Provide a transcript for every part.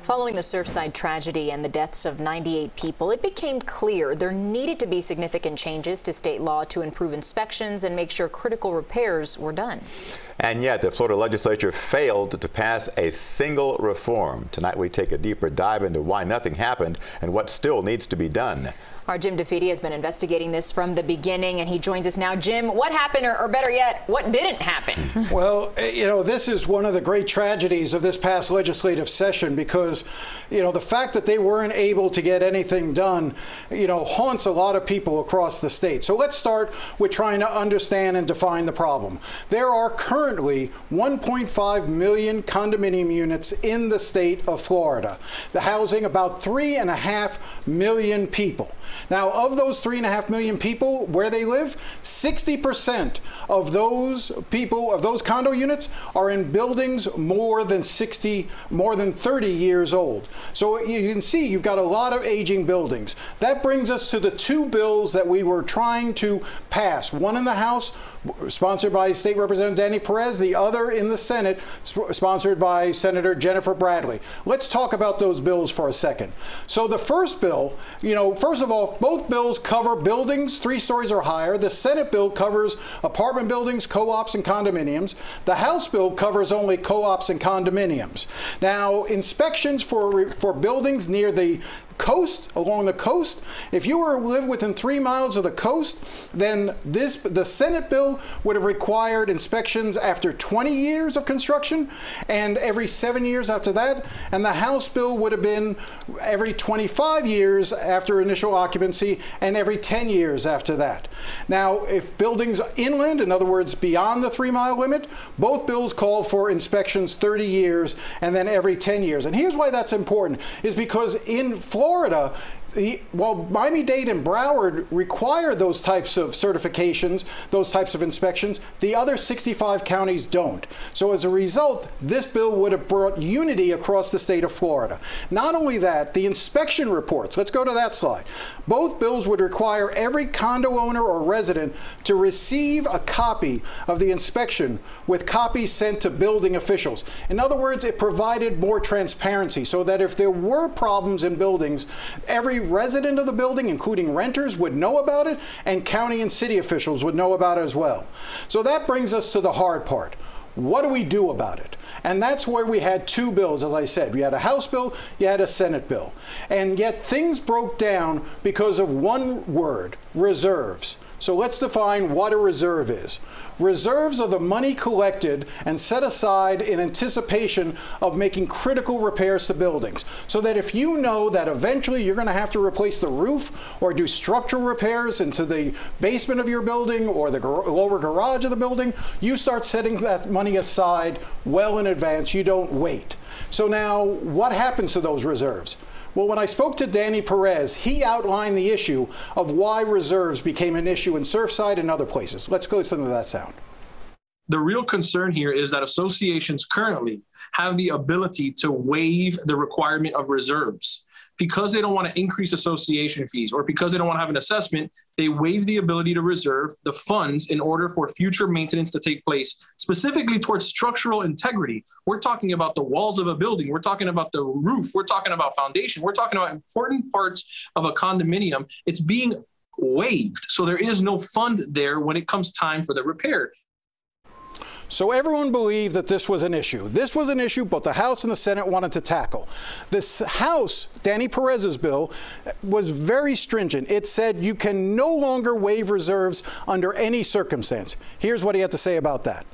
Following the Surfside tragedy and the deaths of 98 people, it became clear there needed to be significant changes to state law to improve inspections and make sure critical repairs were done. And yet the Florida legislature failed to pass a single reform. Tonight we take a deeper dive into why nothing happened and what still needs to be done. Our Jim DeFede has been investigating this from the beginning, and he joins us now. Jim, what happened, or better yet, what didn't happen? Well, this is one of the great tragedies of this past legislative session because, the fact that they weren't able to get anything done, haunts a lot of people across the state. So let's start with trying to understand and define the problem. There are currently 1.5 million condominium units in the state of Florida, housing about 3.5 million people. Now, of those 3.5 million people, where they live, 60% of those people, of those condo units, are in buildings more than 30 years old. So you can see you've got a lot of aging buildings. That brings us to the two bills that we were trying to pass. One in the House, sponsored by State Representative Danny Perez, the other in the Senate, sponsored by Senator Jennifer Bradley. Let's talk about those bills for a second. So the first bill, first of all, both bills cover buildings 3 stories or higher. The Senate bill covers apartment buildings, co-ops, and condominiums. The House bill covers only co-ops and condominiums. Now, inspections for buildings near the coast, along the coast, if you live within 3 miles of the coast, then the Senate bill would have required inspections after 20 years of construction and every 7 years after that, and the House bill would have been every 25 years after initial occupancy and every 10 years after that. Now, if buildings inland, in other words beyond the 3-mile limit, both bills call for inspections 30 years and then every 10 years. And here's why that's important, is because in Florida, while Miami-Dade and Broward require those types of certifications, those types of inspections, the other 65 counties don't. So as a result, this bill would have brought unity across the state of Florida. Not only that, the inspection reports, let's go to that slide. Both bills would require every condo owner or resident to receive a copy of the inspection with copies sent to building officials. In other words, it provided more transparency so that if there were problems in buildings, every resident of the building, including renters, would know about it, and county and city officials would know about it as well. So that brings us to the hard part. What do we do about it? And that's where we had two bills, as I said. We had a House bill, you had a Senate bill. And yet things broke down because of one word: reserves. So let's define what a reserve is. Reserves are the money collected and set aside in anticipation of making critical repairs to buildings. So that if you know that eventually you're going to have to replace the roof or do structural repairs into the basement of your building or the lower garage of the building, you start setting that money aside well in advance. You don't wait. So now, what happens to those reserves? Well, when I spoke to Danny Perez, he outlined the issue of why reserves became an issue in Surfside and other places. Let's go listen to that sound. The real concern here is that associations currently have the ability to waive the requirement of reserves. Because they don't want to increase association fees or because they don't want to have an assessment, they waive the ability to reserve the funds in order for future maintenance to take place, specifically towards structural integrity. We're talking about the walls of a building. We're talking about the roof. We're talking about foundation. We're talking about important parts of a condominium. It's being waived. So there is no fund there when it comes time for the repair. So everyone believed that this was an issue. This was an issue both the House and the Senate wanted to tackle. This House, Danny Perez's bill, was very stringent. It said you can no longer waive reserves under any circumstance. Here's what he had to say about that.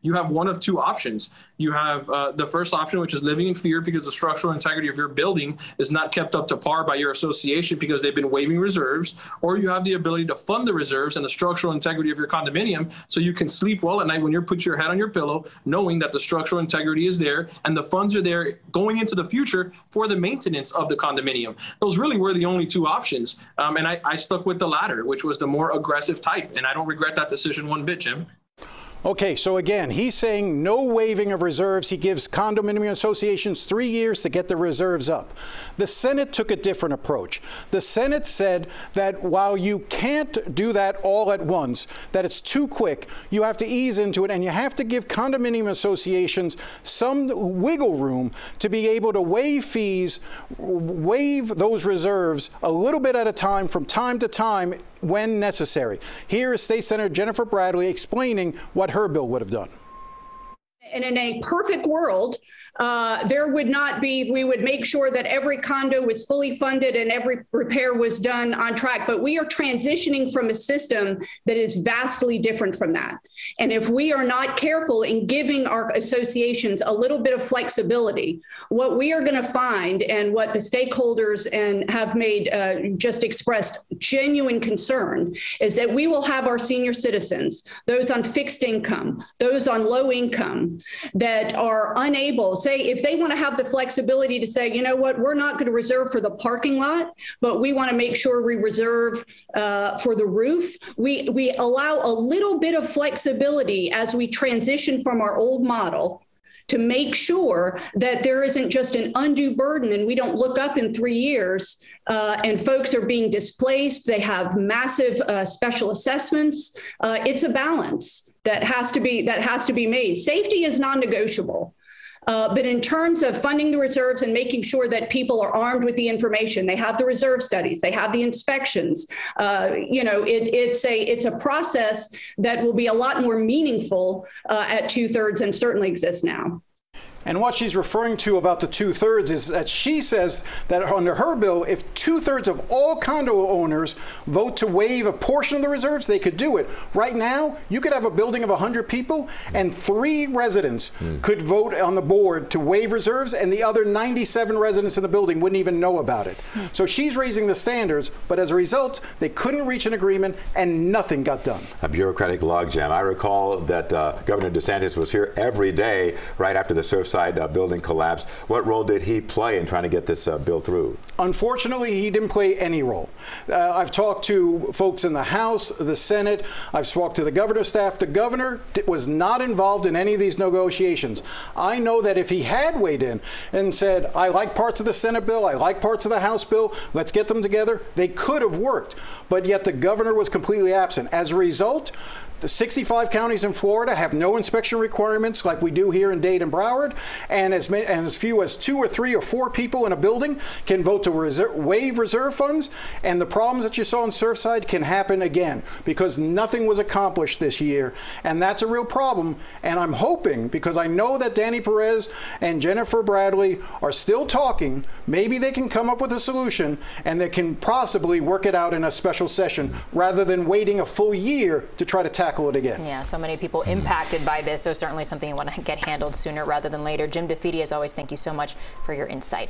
You have one of two options. You have the first option, which is living in fear because the structural integrity of your building is not kept up to par by your association because they've been waiving reserves, or you have the ability to fund the reserves and the structural integrity of your condominium so you can sleep well at night when you put your head on your pillow, knowing that the structural integrity is there and the funds are there going into the future for the maintenance of the condominium. Those really were the only two options. And I stuck with the latter, which was the more aggressive type. And I don't regret that decision one bit, Jim. Okay, so again, he's saying no waiving of reserves. He gives condominium associations 3 years to get the reserves up. The Senate took a different approach. The Senate said that while you can't do that all at once, that it's too quick, you have to ease into it, and you have to give condominium associations some wiggle room to be able to waive fees, waive those reserves a little bit at a time from time to time when necessary. Here is State Senator Jennifer Bradley explaining what her bill would have done. And in a perfect world, there would not be, we would make sure that every condo was fully funded and every repair was done on track. But we are transitioning from a system that is vastly different from that. And if we are not careful in giving our associations a little bit of flexibility, what we are going to find, and what the stakeholders and have made just expressed genuine concern, is that we will have our senior citizens, those on fixed income, those on low income, that are unable, say, if they want to have the flexibility to say, you know what, we're not going to reserve for the parking lot, but we want to make sure we reserve for the roof. We allow a little bit of flexibility as we transition from our old model to make sure that there isn't just an undue burden and we don't look up in 3 years and folks are being displaced. They have massive special assessments. It's a balance that has to be made. Safety is non-negotiable. But in terms of funding the reserves and making sure that people are armed with the information, they have the reserve studies, they have the inspections, it's a process that will be a lot more meaningful at 2/3 and certainly exists now. And what she's referring to about the 2/3 is that she says that under her bill, if 2/3 of all condo owners vote to waive a portion of the reserves, they could do it. Right now, you could have a building of 100 people and 3 residents could vote on the board to waive reserves, and the other 97 residents in the building wouldn't even know about it. So she's raising the standards, but as a result, they couldn't reach an agreement and nothing got done. A bureaucratic logjam. I recall that Governor DeSantis was here every day right after the Surfside building collapse. What role did he play in trying to get this bill through? Unfortunately, he didn't play any role. I've talked to folks in the House, the Senate. I've talked to the governor's staff. The governor was not involved in any of these negotiations. I know that if he had weighed in and said, I like parts of the Senate bill, I like parts of the House bill, let's get them together, they could have worked. But yet the governor was completely absent. As a result, the 65 counties in Florida have no inspection requirements like we do here in Dade and Broward, and as few as 2 or 3 or 4 people in a building can vote to waive reserve funds, and the problems that you saw in Surfside can happen again because nothing was accomplished this year, and that's a real problem. And I'm hoping, because I know that Danny Perez and Jennifer Bradley are still talking, maybe they can come up with a solution and they can possibly work it out in a special session rather than waiting a full year to try to tackle it again. Yeah, so many people impacted by this, so certainly something you want to get handled sooner rather than later. Jim DeFede, as always, thank you so much for your insight.